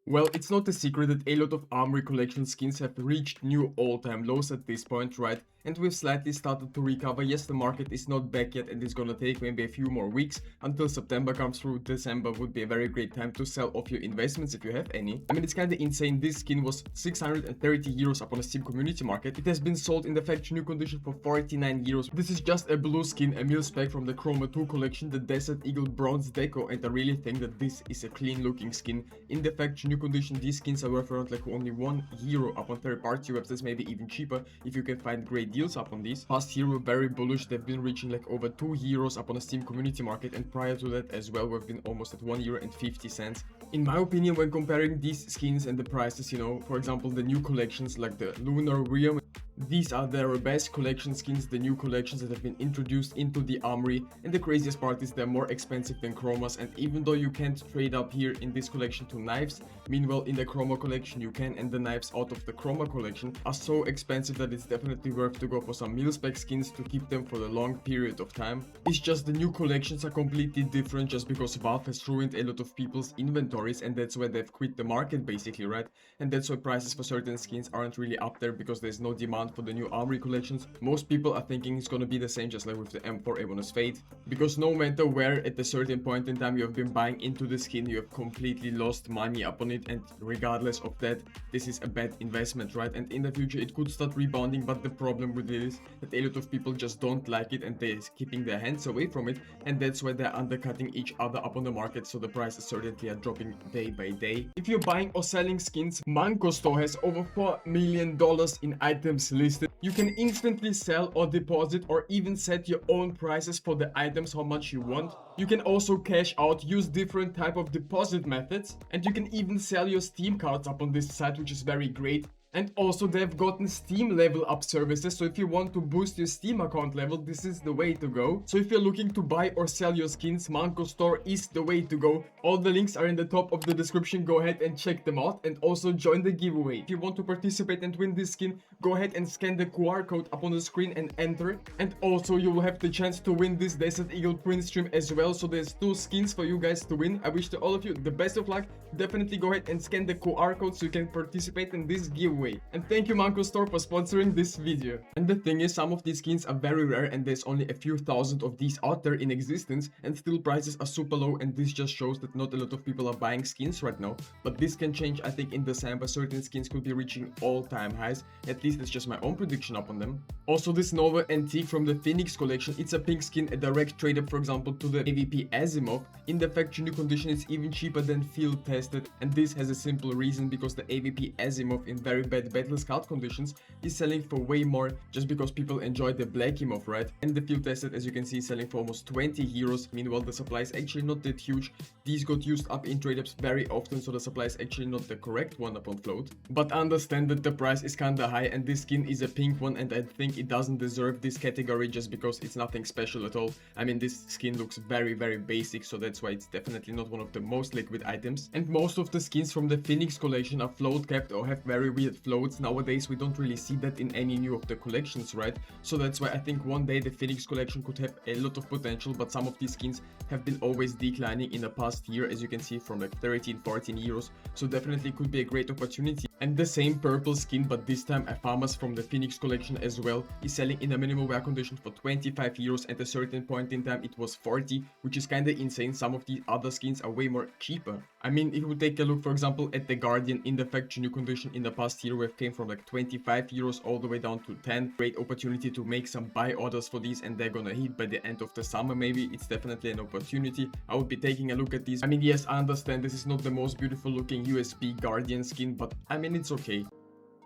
Well, it's not a secret that a lot of Armory Collection skins have reached new all-time lows at this point, right? And we've slightly started to recover. Yes, the market is not back yet and it's gonna take maybe a few more weeks until September comes through. December would be a very great time to sell off your investments if you have any. I mean, it's kinda insane. This skin was 630 euros upon a Steam community market. It has been sold in the factory new condition for 49 euros. This is just a blue skin, a mil spec from the Chroma 2 collection, the Desert Eagle Bronze Deco, and I really think that this is a clean looking skin. In the factory new condition, these skins are worth around like only €1 upon third party websites, maybe even cheaper if you can find great deals up on these. Past year were very bullish. They've been reaching like over €2 upon a Steam community market, and prior to that as well we've been almost at €1.50. In my opinion, when comparing these skins and the prices, you know, for example the new collections like the Lunar Realm, these are their best collection skins, the new collections that have been introduced into the Armory, and the craziest part is they're more expensive than Chromas. And even though you can't trade up here in this collection to knives, meanwhile in the Chroma collection you can, and the knives out of the Chroma collection are so expensive that it's definitely worth to go for some mil-spec skins to keep them for a long period of time. It's just the new collections are completely different just because Valve has ruined a lot of people's inventories, and that's why they've quit the market basically, right? And that's why prices for certain skins aren't really up there, because there's no demand for the new Armory collections. Most people are thinking it's gonna be the same, just like with the M4A1's Fate, because no matter where at a certain point in time you have been buying into the skin, you have completely lost money upon it, and regardless of that, this is a bad investment, right? And in the future it could start rebounding, but the problem with it is that a lot of people just don't like it and they're keeping their hands away from it, and that's why they're undercutting each other up on the market, so the prices certainly are dropping day by day. If you're buying or selling skins, Manco Store has over $4 million in items listed. You can instantly sell or deposit or even set your own prices for the items, how much you want. You can also cash out, use different type of deposit methods, and you can even sell your Steam cards up on this site, which is very great. And also they've gotten Steam level up services, so if you want to boost your Steam account level, this is the way to go. So if you're looking to buy or sell your skins, Manco Store is the way to go. All the links are in the top of the description, go ahead and check them out, and also join the giveaway. If you want to participate and win this skin, go ahead and scan the QR code up on the screen and enter. And also you will have the chance to win this Desert Eagle print stream as well, so there's 2 skins for you guys to win. I wish to all of you the best of luck. Definitely go ahead and scan the QR code so you can participate in this giveaway. And thank you Manco Store for sponsoring this video. And the thing is, some of these skins are very rare and there's only a few thousand of these out there in existence, and still prices are super low, and this just shows that not a lot of people are buying skins right now. But this can change. I think in December certain skins could be reaching all-time highs. At least it's just my own prediction up on them. Also this Nova Antique from the Phoenix collection, it's a pink skin, a direct trade up for example to the AWP Azimuth. In the factory new condition it's even cheaper than field tested, and this has a simple reason, because the AWP Azimuth in very bad battle scout conditions is selling for way more, just because people enjoy the black emote, right? And the field tested, as you can see, is selling for almost €20. Meanwhile the supply is actually not that huge. These got used up in trade ups very often, so the supply is actually not the correct one upon float. But understand that the price is kinda high, and this skin is a pink one, and I think it doesn't deserve this category just because it's nothing special at all. I mean, this skin looks very basic, so that's why it's definitely not one of the most liquid items. And most of the skins from the Phoenix collection are float capped or have very weird floats. Nowadays we don't really see that in any new of the collections, right? So that's why I think one day the Phoenix collection could have a lot of potential, but some of these skins have been always declining in the past year, as you can see, from like 13-14 euros. So definitely could be a great opportunity. And the same purple skin, but this time a Farmers from the Phoenix collection as well, is selling in a minimal wear condition for 25 euros. At a certain point in time it was 40, which is kinda insane. Some of the other skins are way more cheaper. I mean, if we take a look for example at the Guardian in the factory new condition, in the past year we've came from like 25 euros all the way down to 10. Great opportunity to make some buy orders for these, and they're gonna hit by the end of the summer maybe. It's definitely an opportunity. I would be taking a look at these. I mean, yes, I understand this is not the most beautiful looking USP Guardian skin, but I mean, it's okay.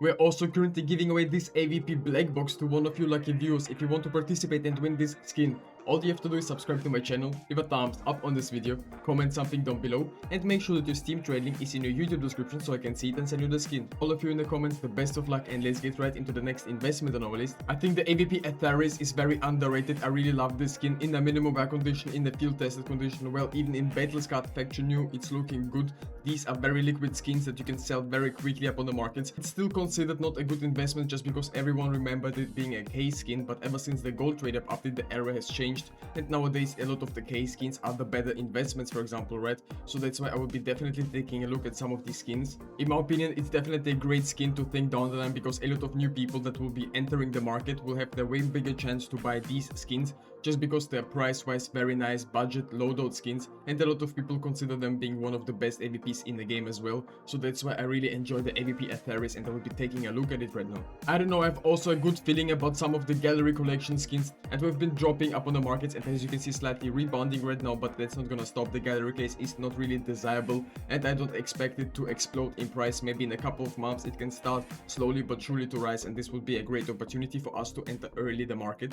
We're also currently giving away this AWP black box to one of you lucky viewers. If you want to participate and win this skin, all you have to do is subscribe to my channel, leave a thumbs up on this video, comment something down below, and make sure that your Steam trade link is in your YouTube description so I can see it and send you the skin. All of you in the comments, the best of luck, and let's get right into the next investment on our list. I think the AWP Atheris is very underrated. I really love this skin in the minimum wear condition, in the field tested condition, well, even in battle scout factory new, it's looking good. These are very liquid skins that you can sell very quickly up on the markets. It's still considered not a good investment just because everyone remembered it being a K skin, but ever since the gold trade up update, the era has changed. changed, and nowadays a lot of the K skins are the better investments, for example, right? So that's why I will be definitely taking a look at some of these skins. In my opinion, it's definitely a great skin to think down the line, because a lot of new people that will be entering the market will have the way bigger chance to buy these skins, just because they're price-wise very nice, budget, loadout skins, and a lot of people consider them being one of the best AWPs in the game as well. So that's why I really enjoy the AWP Atheris, and I will be taking a look at it right now. I don't know, I have also a good feeling about some of the gallery collection skins, and we've been dropping up on the markets, and as you can see, slightly rebounding right now, but that's not gonna stop. The gallery case is not really desirable, and I don't expect it to explode in price. Maybe in a couple of months it can start slowly but surely to rise, and this will be a great opportunity for us to enter early the market.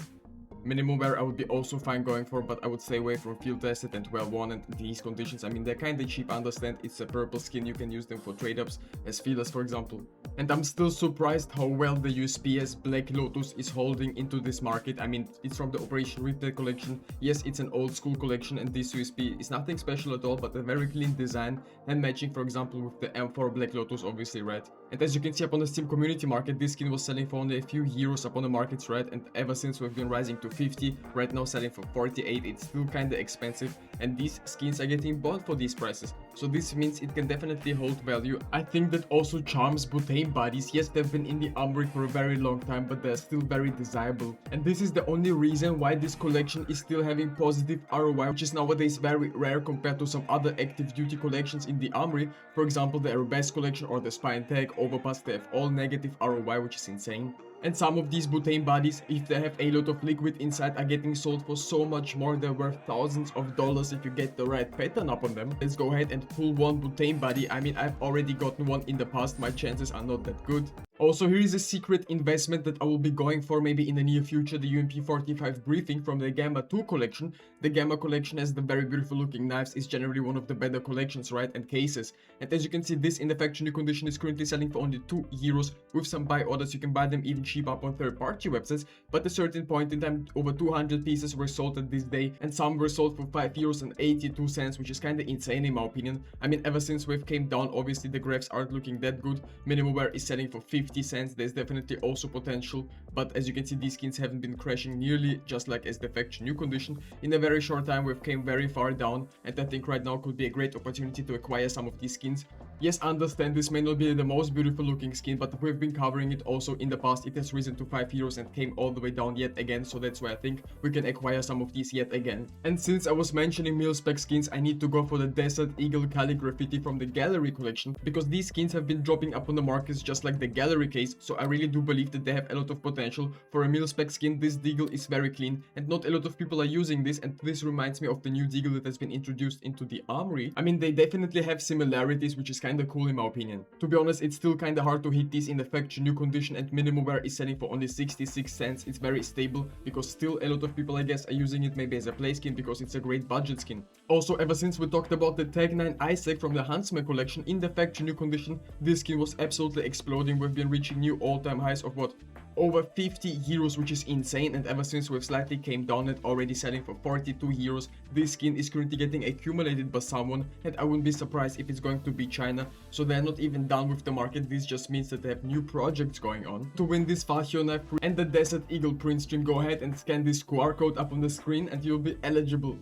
Minimum wear I would be also fine going for, but I would stay away from field tested and well worn and these conditions. I mean, they're kinda cheap, I understand it's a purple skin, you can use them for trade ups as feelers, for example. And I'm still surprised how well the USP-S Black Lotus is holding into this market. I mean, it's from the Operation Retail collection. Yes, it's an old school collection, and this USP is nothing special at all, but a very clean design and matching, for example, with the M4 Black Lotus, obviously, right? And as you can see up on the Steam community market, this skin was selling for only a few euros up on the markets, right? And ever since we've been rising to 50, right now selling for 48, it's still kinda expensive, and these skins are getting bought for these prices. So this means it can definitely hold value. I think that also charms butane bodies. Yes, they've been in the armory for a very long time, but they're still very desirable. And this is the only reason why this collection is still having positive ROI, which is nowadays very rare compared to some other active duty collections in the armory. For example, the Arabesque collection or the Spine Tag, Overpass, they have all negative ROI, which is insane. And some of these butane bodies, if they have a lot of liquid inside, are getting sold for so much more. They're worth thousands of dollars if you get the right pattern up on them. Let's go ahead and pull one butane body. I mean, I've already gotten one in the past. My chances are not that good. Also, here is a secret investment that I will be going for maybe in the near future, the UMP45 briefing from the Gamma 2 collection. The Gamma collection has the very beautiful looking knives, is generally one of the better collections, right, and cases. And as you can see, this in the factory condition is currently selling for only 2 euros. With some buy orders, you can buy them even cheap up on third-party websites, but at a certain point in time, over 200 pieces were sold at this day, and some were sold for 5 euros and 82 cents, which is kinda insane in my opinion. I mean, ever since we've came down, obviously the graphs aren't looking that good. Minimum wear is selling for 50 cents. There's definitely also potential, but as you can see, these skins haven't been crashing nearly just like as the faction new condition. In a very short time we've came very far down, and I think right now could be a great opportunity to acquire some of these skins. Yes, I understand this may not be the most beautiful looking skin, but we've been covering it also in the past. It has risen to 5 euros and came all the way down yet again, so that's why I think we can acquire some of these yet again. And since I was mentioning mil-spec skins, I need to go for the Desert Eagle Cali Graffiti from the Gallery collection, because these skins have been dropping up on the markets just like the Gallery case, so I really do believe that they have a lot of potential. For a mil-spec skin, this deagle is very clean, and not a lot of people are using this, and this reminds me of the new deagle that has been introduced into the armory. I mean, they definitely have similarities, which is kinda cool in my opinion. To be honest, it's still kinda hard to hit these in the faction new condition, and minimum wear is selling for only 66 cents. It's very stable, because still a lot of people, I guess, are using it maybe as a play skin because it's a great budget skin. Also, ever since we talked about the Tag 9 Isaac from the Huntsman collection in the faction new condition, this skin was absolutely exploding. We've been reaching new all-time highs of what? Over 50 euros, which is insane, and ever since we've slightly came down and already selling for 42 euros, this skin is currently getting accumulated by someone, and I wouldn't be surprised if it's going to be China. So they're not even done with the market. This just means that they have new projects going on. To win this Fachio knife and the Desert Eagle print stream, go ahead and scan this QR code up on the screen and you'll be eligible.